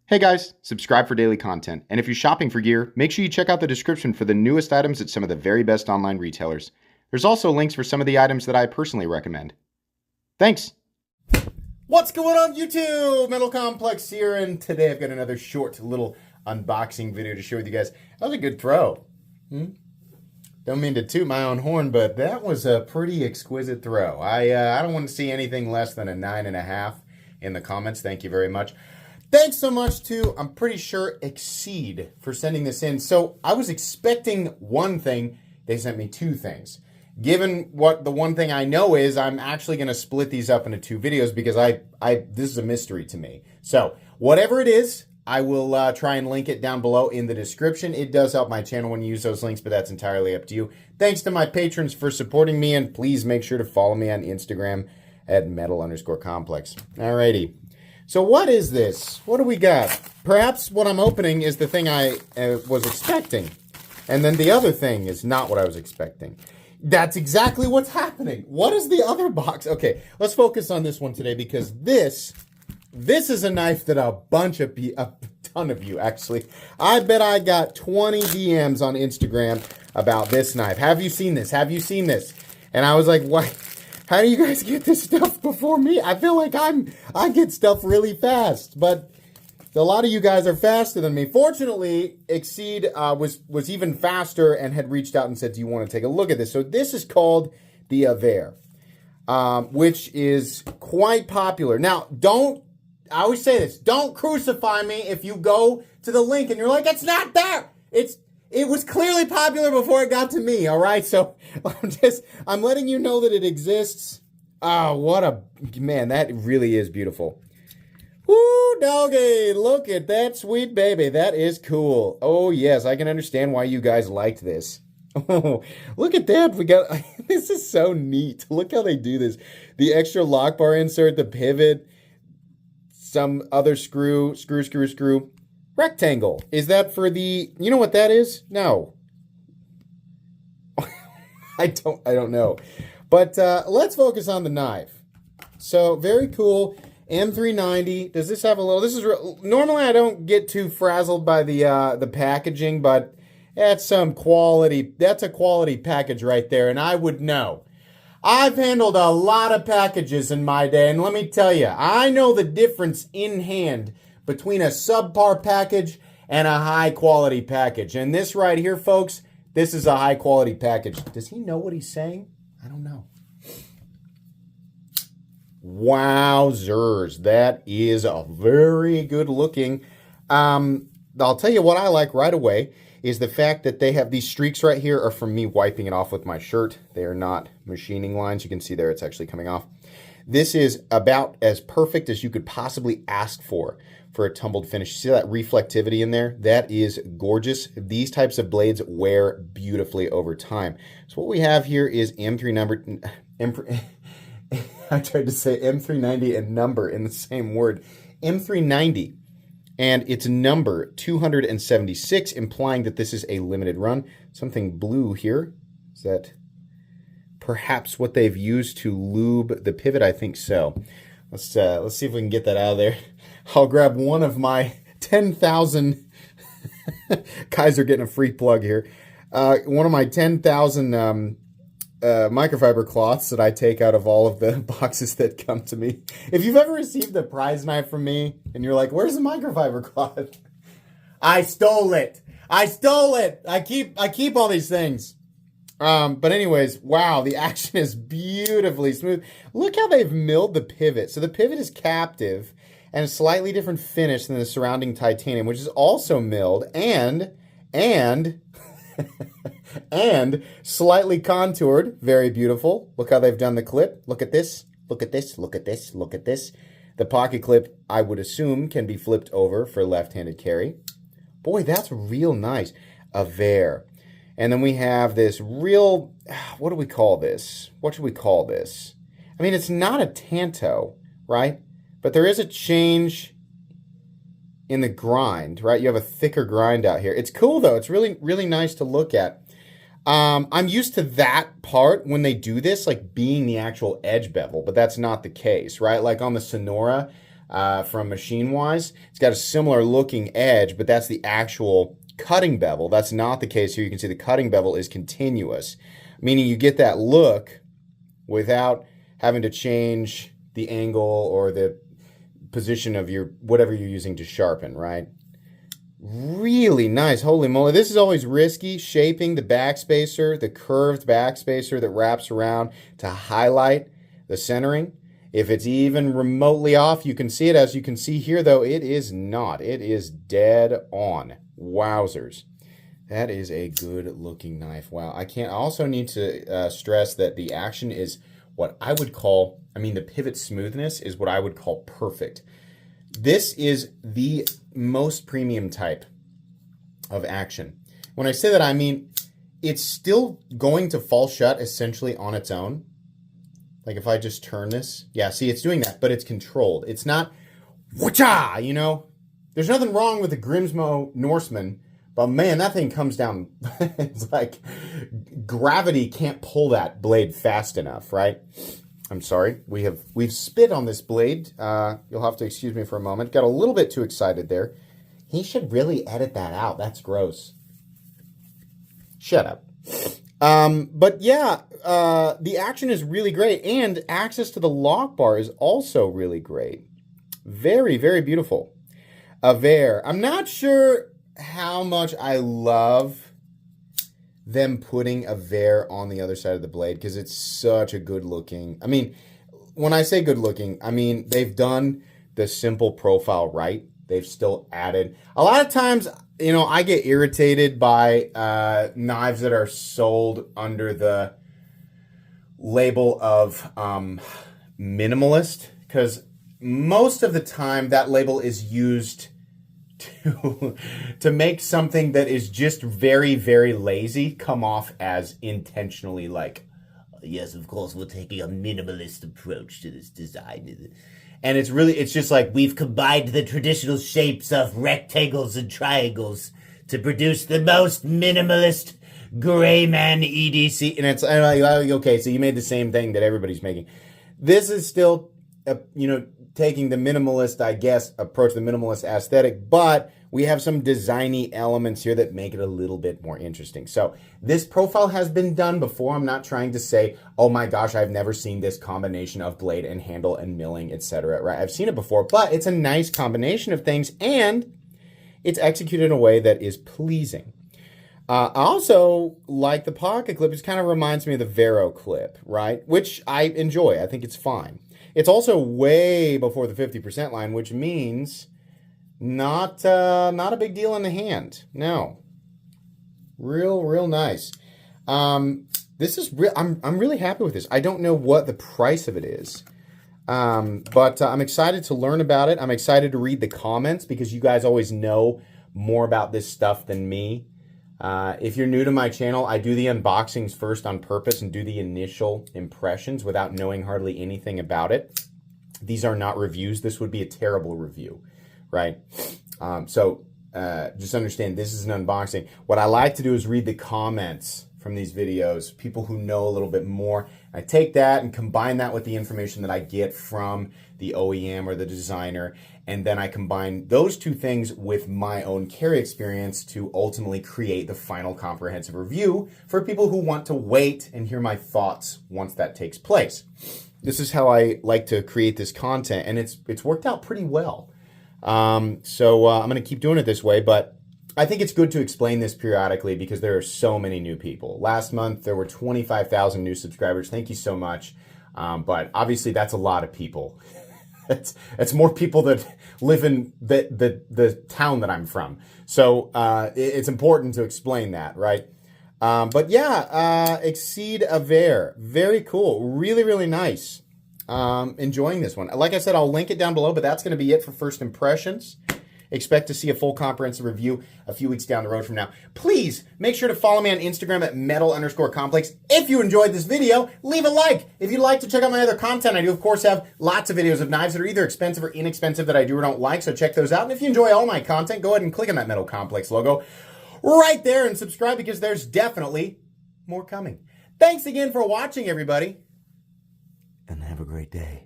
Hey guys, subscribe for daily content. And if you're shopping for gear, make sure you check out the description for the newest items at some of the very best online retailers. There's also links for some of the items that I personally recommend. Thanks! What's going on YouTube? Metal Complex here, and today I've got another short little unboxing video to share with you guys. That was a good throw. Don't mean to toot my own horn, but that was a pretty exquisite throw. I don't want to see anything less than a 9.5 in the comments. Thank you very much. Thanks so much to, I'm pretty sure, Exceed for sending this in. So I was expecting one thing. They sent me two things. Given what the one thing I know is, I'm actually going to split these up into two videos because this is a mystery to me. So whatever it is, I will try and link it down below in the description. It does help my channel when you use those links, but that's entirely up to you. Thanks to my patrons for supporting me, and please make sure to follow me on Instagram at metal_complex. Alrighty. So what is this? What do we got? Perhaps what I'm opening is the thing I was expecting. And then the other thing is not what I was expecting. That's exactly what's happening. What is the other box? Okay, let's focus on this one today because this is a knife that a ton of you actually. I bet I got 20 DMs on Instagram about this knife. Have you seen this? Have you seen this? And I was like, what? How do you guys get this stuff before me? I feel like I get stuff really fast, but a lot of you guys are faster than me. Fortunately, Exceed was even faster and had reached out and said, do you want to take a look at this? So this is called the Avair, which is quite popular. Now, I always say this, don't crucify me if you go to the link and you're like, it's not there. It was clearly popular before it got to me, all right? So I'm letting you know that it exists. Oh, man, that really is beautiful. Woo, doggy, look at that sweet baby. That is cool. Oh, yes, I can understand why you guys liked this. Oh, look at that. This is so neat. Look how they do this. The extra lock bar insert, the pivot, some other screw. Rectangle. Is that for the, you know what that is? No. I don't know. But let's focus on the knife. So very cool. M390. Does this have a little, normally I don't get too frazzled by the packaging, but that's a quality package right there, and I would know. I've handled a lot of packages in my day, and let me tell you, I know the difference in hand between a subpar package and a high-quality package. And this right here, folks, this is a high-quality package. Does he know what he's saying? I don't know. Wowzers. That is a very good looking. I'll tell you what I like right away is the fact that they have these streaks right here are from me wiping it off with my shirt. They are not machining lines. You can see there it's actually coming off. This is about as perfect as you could possibly ask for a tumbled finish. See that reflectivity in there? That is gorgeous. These types of blades wear beautifully over time. So what we have here is I tried to say M390 and number in the same word. M390. And it's number 276, implying that this is a limited run. Something blue here. Is that perhaps what they've used to lube the pivot? I think so. Let's see if we can get that out of there. I'll grab one of my 10,000. Guys are getting a free plug here. One of my 10,000 microfiber cloths that I take out of all of the boxes that come to me. If you've ever received a prize knife from me and you're like, "Where's the microfiber cloth?" I stole it. I keep all these things. But anyways, wow, the action is beautifully smooth. Look how they've milled the pivot. So the pivot is captive and a slightly different finish than the surrounding titanium, which is also milled and slightly contoured. Very beautiful. Look how they've done the clip. Look at this. Look at this. Look at this. Look at this. The pocket clip, I would assume, can be flipped over for left-handed carry. Boy, that's real nice. Avair. And then we have this real, what do we call this? What should we call this? I mean, it's not a tanto, right? But there is a change in the grind, right? You have a thicker grind out here. It's cool, though. It's really, really nice to look at. I'm used to that part when they do this, like being the actual edge bevel, but that's not the case, right? Like on the Sonora, from machine-wise. It's got a similar looking edge, but that's the actual cutting bevel. That's not the case here. You can see the cutting bevel is continuous, meaning you get that look without having to change the angle or the position of your whatever you're using to sharpen, right? Really nice. Holy moly. This is always risky, shaping the backspacer, the curved backspacer that wraps around to highlight the centering. If it's even remotely off, you can see it. As you can see here, though, it is not. It is dead on. Wowzers. That is a good looking knife. Wow. I also need to stress that the action is what I would call, the pivot smoothness is what I would call perfect. This is the most premium type of action. When I say that, I mean it's still going to fall shut essentially on its own. Like if I just turn this, yeah, see, it's doing that, but it's controlled. It's not, wha-cha, There's nothing wrong with the Grimsmo Norseman, but man, that thing comes down. It's like gravity can't pull that blade fast enough, right? I'm sorry, we've spit on this blade. You'll have to excuse me for a moment. Got a little bit too excited there. He should really edit that out. That's gross. Shut up. But yeah, the action is really great, and access to the lock bar is also really great. Very, very beautiful. Avair. I'm not sure how much I love them putting Avair on the other side of the blade because it's such a good looking. When I say good looking, they've done the simple profile right. They've still added. A lot of times, I get irritated by knives that are sold under the label of minimalist, because most of the time that label is used to make something that is just very, very lazy come off as intentionally like, yes, of course, we're taking a minimalist approach to this design. And it's just like we've combined the traditional shapes of rectangles and triangles to produce the most minimalist gray man EDC. And it's like, okay, so you made the same thing that everybody's making. This is still, taking the minimalist, I guess, approach, the minimalist aesthetic, but we have some designy elements here that make it a little bit more interesting. So this profile has been done before. I'm not trying to say, oh my gosh, I've never seen this combination of blade and handle and milling, etc. Right? I've seen it before, but it's a nice combination of things, and it's executed in a way that is pleasing. I also like the pocket clip. It kind of reminds me of the Vero clip, right? Which I enjoy. I think it's fine. It's also way before the 50% line, which means not a big deal in the hand. No. Real nice. This is I'm really happy with this. I don't know what the price of it is. But I'm excited to learn about it. I'm excited to read the comments because you guys always know more about this stuff than me. If you're new to my channel, I do the unboxings first on purpose and do the initial impressions without knowing hardly anything about it. These are not reviews. This would be a terrible review, right? So just understand this is an unboxing. What I like to do is read the comments from these videos, people who know a little bit more. I take that and combine that with the information that I get from the OEM or the designer, and then I combine those two things with my own carry experience to ultimately create the final comprehensive review for people who want to wait and hear my thoughts once that takes place. This is how I like to create this content, and it's worked out pretty well. So I'm going to keep doing it this way, but I think it's good to explain this periodically because there are so many new people. Last month, there were 25,000 new subscribers. Thank you so much. But obviously, that's a lot of people. It's more people that live in the town that I'm from. So it's important to explain that, right? But yeah, Exceed Avair. Very cool. Really nice. Enjoying this one. Like I said, I'll link it down below, but that's going to be it for first impressions. Expect to see a full comprehensive review a few weeks down the road from now. Please make sure to follow me on Instagram at metal_complex. If you enjoyed this video, leave a like. If you'd like to check out my other content, I do, of course, have lots of videos of knives that are either expensive or inexpensive that I do or don't like, so check those out. And if you enjoy all my content, go ahead and click on that Metal Complex logo right there and subscribe because there's definitely more coming. Thanks again for watching, everybody, and have a great day.